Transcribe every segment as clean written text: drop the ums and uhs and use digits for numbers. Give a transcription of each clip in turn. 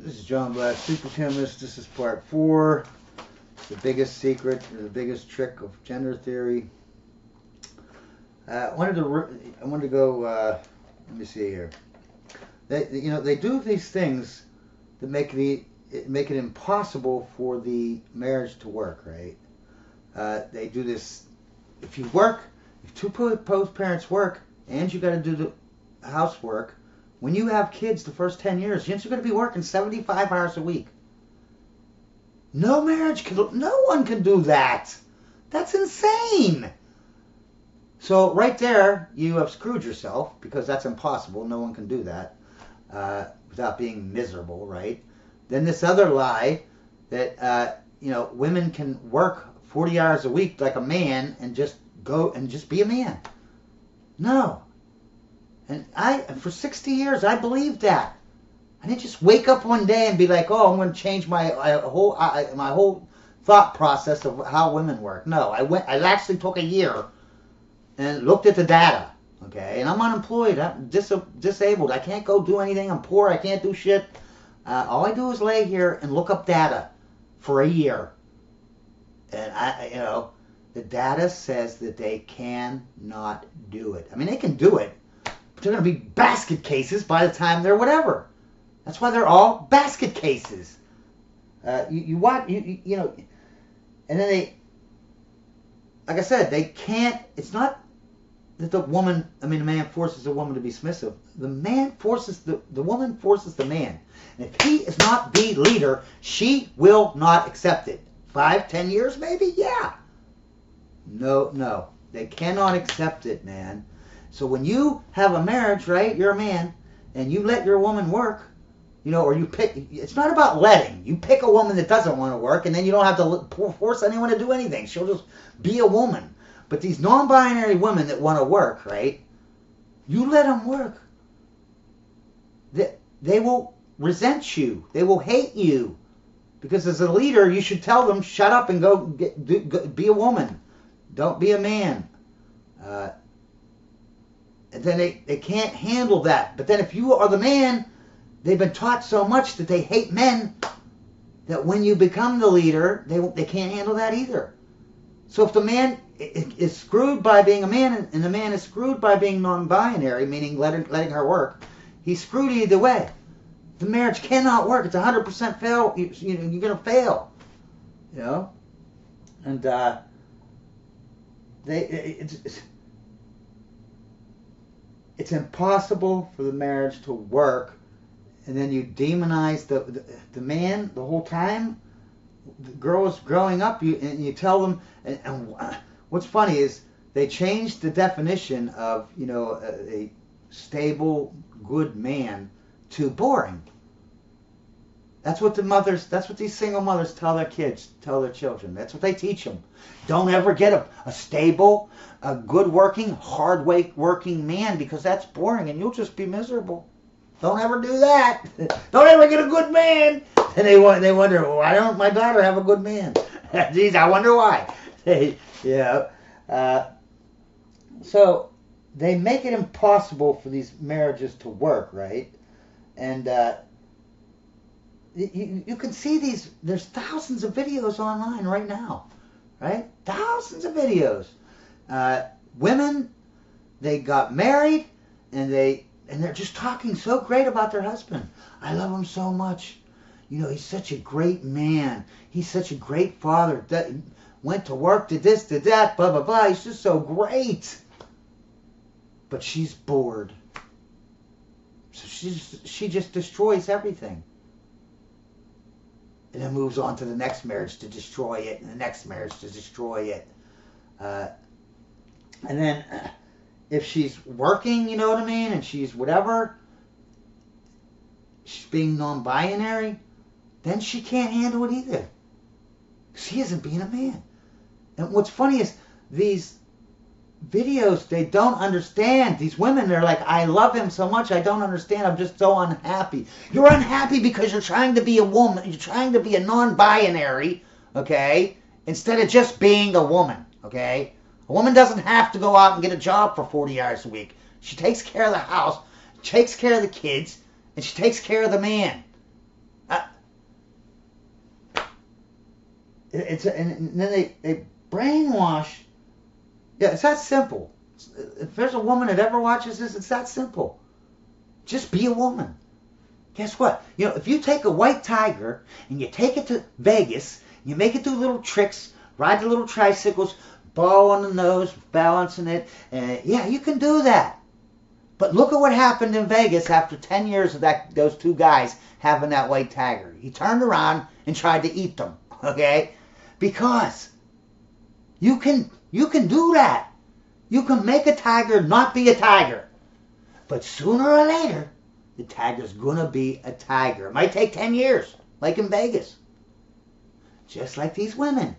This is John Black, Super Chemist. This is part 4. The biggest secret, the biggest trick of gender theory. I wanted to go. Let me see here. They do these things that make it impossible for the marriage to work. Right? They do this. If you work, if two both parents work, and you got to do the housework. When you have kids the first 10 years, you're going to be working 75 hours a week. No one can do that. That's insane. So right there, you have screwed yourself because that's impossible. No one can do that without being miserable, right? Then this other lie that, women can work 40 hours a week like a man and just go and just be a man. No. And for 60 years, I believed that. I didn't just wake up one day and be like, oh, I'm going to change my whole thought process of how women work. No, I actually took a year and looked at the data, okay? And I'm unemployed. I'm disabled. I can't go do anything. I'm poor. I can't do shit. All I do is lay here and look up data for a year. And, the data says that they cannot do it. I mean, they can do it. They're going to be basket cases by the time they're whatever. That's why they're all basket cases. And then they, like I said, they can't. It's not that the man forces the woman to be submissive. The man forces the woman forces the man. And if he is not the leader, she will not accept it. 5, 10 years maybe, yeah. No, they cannot accept it, man. So when you have a marriage, right, you're a man, and you let your woman work, or you pick, it's not about letting. You pick a woman that doesn't want to work, and then you don't have to force anyone to do anything. She'll just be a woman. But these non-binary women that want to work, right, you let them work. They will resent you. They will hate you. Because as a leader, you should tell them, shut up and go be a woman. Don't be a man. And then they can't handle that. But then if you are the man, they've been taught so much that they hate men that when you become the leader, they can't handle that either. So if the man is screwed by being a man and the man is screwed by being non-binary, meaning letting her work, he's screwed either way. The marriage cannot work. It's 100% fail. You're going to fail. And it's impossible for the marriage to work, and then you demonize the man the whole time. The girls growing up, you tell them, and what's funny is they changed the definition of a stable, good man to boring. That's what these single mothers tell their kids, tell their children. That's what they teach them. Don't ever get a stable, a good working, hard working man because that's boring and you'll just be miserable. Don't ever do that. Don't ever get a good man. And they wonder, why don't my daughter have a good man? Geez, I wonder why. So they make it impossible for these marriages to work, right? And you can see these. There's thousands of videos online right now, right? Thousands of videos. Women, they got married, and they're just talking so great about their husband. I love him so much. He's such a great man. He's such a great father. That went to work, did this, did that, blah, blah, blah. He's just so great. But she's bored. So she just destroys everything. And then moves on to the next marriage to destroy it, and the next marriage to destroy it. And then if she's working, you know what I mean, and she's whatever, she's being non-binary, then she can't handle it either. She isn't being a man. And what's funny is these videos, they don't understand. These women, they're like, I love him so much, I don't understand. I'm just so unhappy. You're unhappy because you're trying to be a woman. You're trying to be a non-binary, okay, instead of just being a woman, okay? A woman doesn't have to go out and get a job for 40 hours a week. She takes care of the house, takes care of the kids, and she takes care of the man. And then they brainwash. Yeah, it's that simple. If there's a woman that ever watches this, it's that simple. Just be a woman. Guess what? You know, if you take a white tiger and you take it to Vegas, you make it do little tricks, ride the little tricycles, ball on the nose, balancing it, and yeah, you can do that. But look at what happened in Vegas after 10 years of those two guys having that white tiger. He turned around and tried to eat them, okay? Because you can do that. You can make a tiger not be a tiger. But sooner or later, the tiger's gonna be a tiger. It might take 10 years, like in Vegas. Just like these women.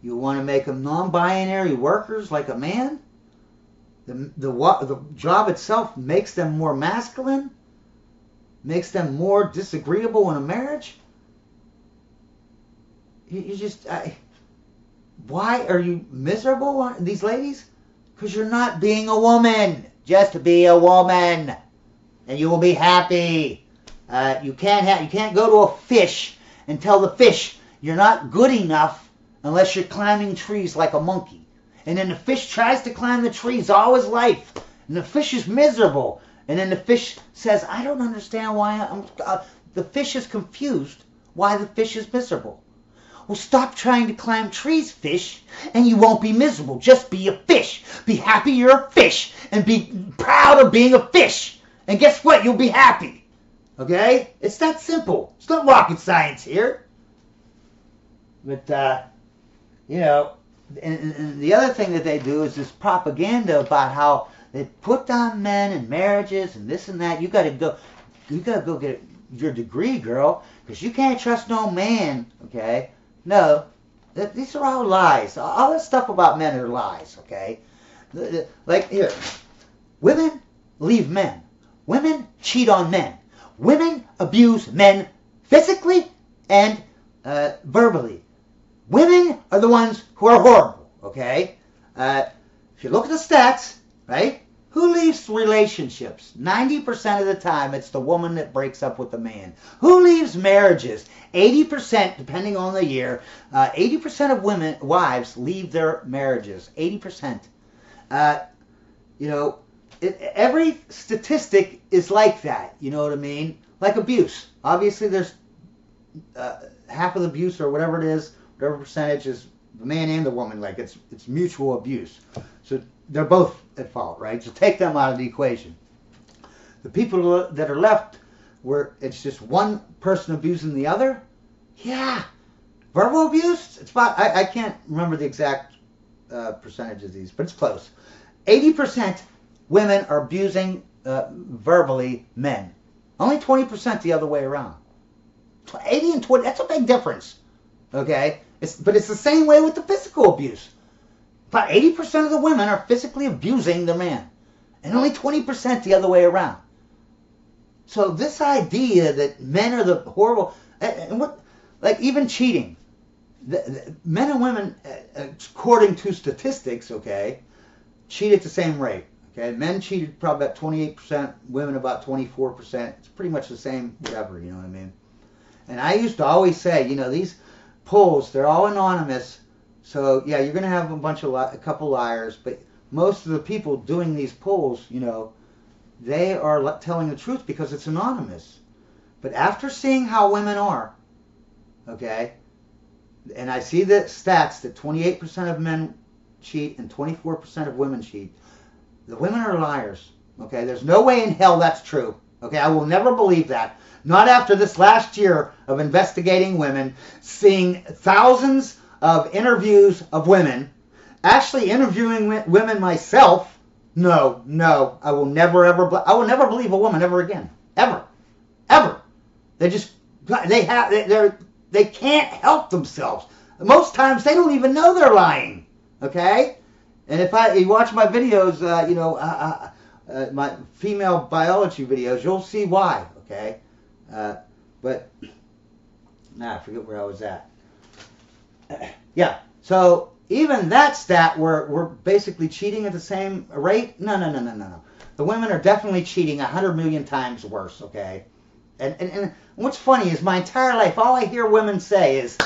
You want to make them non-binary workers like a man? The job itself makes them more masculine? Makes them more disagreeable in a marriage? Why are you miserable, these ladies? Because you're not being a woman. Just be a woman, and you will be happy. You can't go to a fish and tell the fish you're not good enough unless you're climbing trees like a monkey. And then the fish tries to climb the trees all his life, and the fish is miserable. And then the fish says, "I don't understand why the fish is confused why the fish is miserable." Well, stop trying to climb trees, fish, and you won't be miserable. Just be a fish. Be happy you're a fish, and be proud of being a fish. And guess what? You'll be happy. Okay? It's that simple. It's not rocket science here. But, you know, and the other thing that they do is this propaganda about how they put down men and marriages and this and that. You gotta go get your degree, girl, because you can't trust no man, okay? No, these are all lies. All this stuff about men are lies, okay? Like here, women leave men. Women cheat on men. Women abuse men physically and verbally. Women are the ones who are horrible, okay? If you look at the stats, right? Who leaves relationships? 90% of the time, it's the woman that breaks up with the man. Who leaves marriages? 80%, depending on the year, 80% of wives leave their marriages. 80%. You know, every statistic is like that. You know what I mean? Like abuse. Obviously, there's half of the abuse or whatever it is, whatever percentage is the man and the woman. Like it's mutual abuse. So they're both at fault, right? So take them out of the equation. The people that are left where it's just one person abusing the other, yeah. Verbal abuse, it's about, I can't remember the exact percentage of these, but it's close. 80% women are abusing verbally men. Only 20% the other way around. 80 and 20, that's a big difference. Okay? But it's the same way with the physical abuse. About 80% of the women are physically abusing the man. And only 20% the other way around. So this idea that men are the horrible, and what, like even cheating, the men and women, according to statistics, okay, cheat at the same rate. Okay, men cheated probably about 28%, women about 24%. It's pretty much the same, whatever, you know what I mean? And I used to always say, you know, these polls, they're all anonymous. So yeah, you're going to have a couple liars, but most of the people doing these polls, you know, they are telling the truth because it's anonymous. But after seeing how women are, okay, and I see the stats that 28% of men cheat and 24% of women cheat, the women are liars. Okay, there's no way in hell that's true. Okay, I will never believe that. Not after this last year of investigating women, seeing thousands of interviews of women, actually interviewing women myself. No, I will never believe a woman ever again, ever. They can't help themselves. Most times they don't even know they're lying. Okay, and if you watch my videos, my female biology videos, you'll see why. Okay, but I forget where I was at. Yeah, so even that stat, we're basically cheating at the same rate. No. The women are definitely cheating 100 million times worse. Okay, and what's funny is my entire life, all I hear women say is,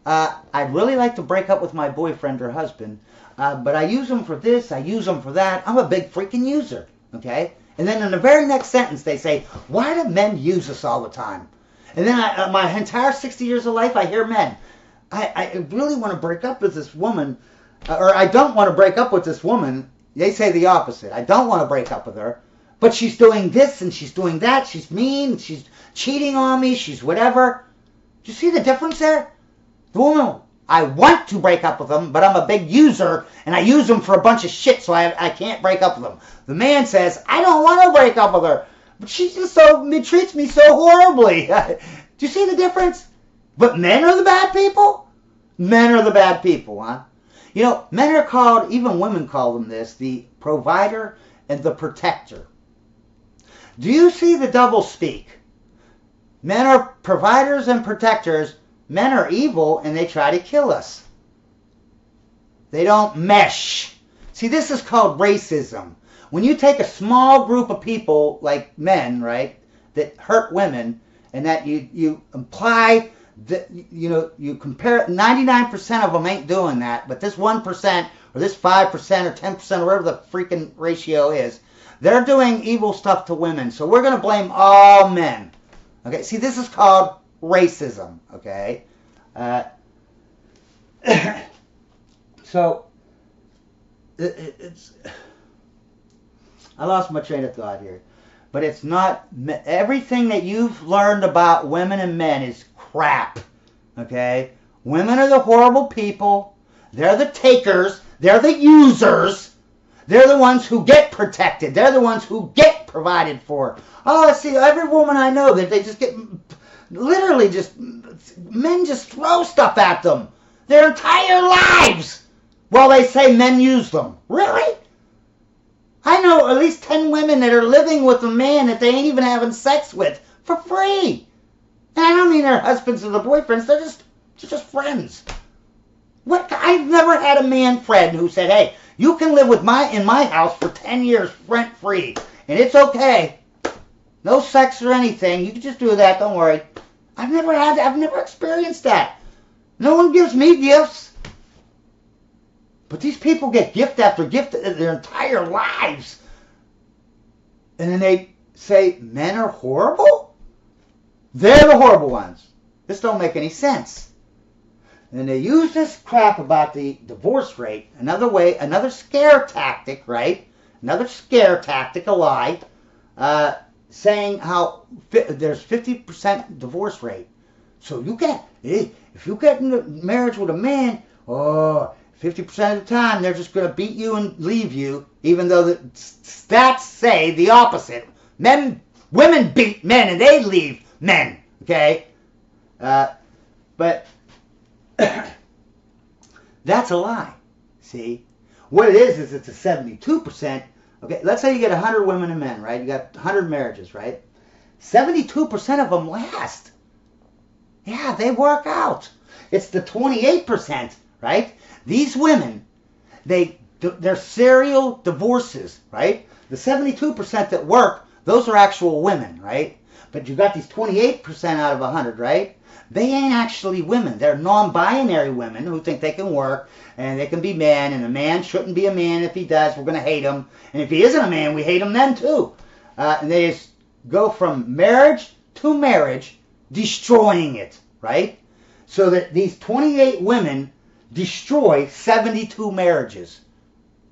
I'd really like to break up with my boyfriend or husband, but I use them for this, I use them for that. I'm a big freaking user, okay? And then in the very next sentence, they say, why do men use us all the time? And then my entire 60 years of life, I hear men. I really want to break up with this woman, or I don't want to break up with this woman. They say the opposite. I don't want to break up with her, but she's doing this and she's doing that. She's mean, she's cheating on me, she's whatever. Do you see the difference there? The woman, I want to break up with them, but I'm a big user, and I use them for a bunch of shit, so I can't break up with them. The man says, I don't want to break up with her, but she just treats me so horribly. Do you see the difference? But men are the bad people? Men are the bad people, huh? You know, men are called, even women call them this, the provider and the protector. Do you see the double speak? Men are providers and protectors. Men are evil and they try to kill us. They don't mesh. See, this is called racism. When you take a small group of people, like men, right, that hurt women, and that you imply that, you know, you compare, 99% of them ain't doing that, but this 1% or this 5% or 10% or whatever the freaking ratio is, they're doing evil stuff to women. So we're going to blame all men. Okay, see, this is called racism, okay? So, it's... I lost my train of thought here. But it's not... Everything that you've learned about women and men is crap, okay? Women are the horrible people. They're the takers. They're the users. They're the ones who get protected. They're the ones who get provided for. Oh, see, every woman I know, that they just get... Literally just, men just throw stuff at them their entire lives while they say men use them. Really? I know at least 10 women that are living with a man that they ain't even having sex with for free. And I don't mean their husbands or their boyfriends, they're just friends. What? I've never had a man friend who said, hey, you can live with in my house for 10 years rent free, and it's okay. No sex or anything. You can just do that. Don't worry. I've never experienced that. No one gives me gifts. But these people get gift after gift their entire lives. And then they say men are horrible? They're the horrible ones. This don't make any sense. And they use this crap about the divorce rate. Another scare tactic, right? Another scare tactic, a lie. Saying how there's 50% divorce rate. So if you get into marriage with a man, 50% of the time they're just going to beat you and leave you, even though the stats say the opposite. Women beat men and they leave men, okay? But that's a lie, see? What it is it's a 72%. Okay, let's say you get 100 women and men, right? You got 100 marriages, right? 72% of them last. Yeah, they work out. It's the 28%, right? These women, they're serial divorces, right? The 72% that work, those are actual women, right? But you got these 28% out of 100, right? They ain't actually women. They're non-binary women who think they can work and they can be men, and a man shouldn't be a man. If he does, we're going to hate him. And if he isn't a man, we hate him then too. And they just go from marriage to marriage, destroying it, right? So that these 28 women destroy 72 marriages.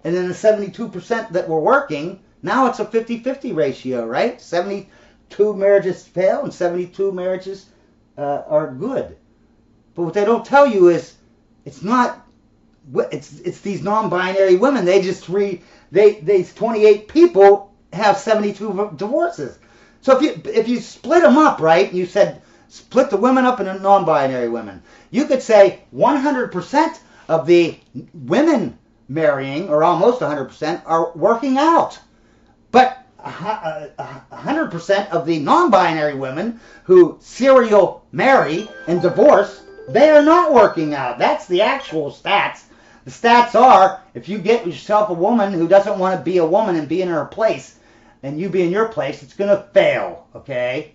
And then the 72% that were working, now it's a 50-50 ratio, right? 72 marriages fail and 72 marriages are good. But what they don't tell you is it's these non-binary women. These 28 people have 72 divorces. So if you split them up, right, you said split the women up into non-binary women, you could say 100% of the women marrying, or almost 100%, are working out. But 100% of the non-binary women who serial marry and divorce, they are not working out. That's the actual stats. The stats are, if you get yourself a woman who doesn't want to be a woman and be in her place, and you be in your place, it's going to fail, okay?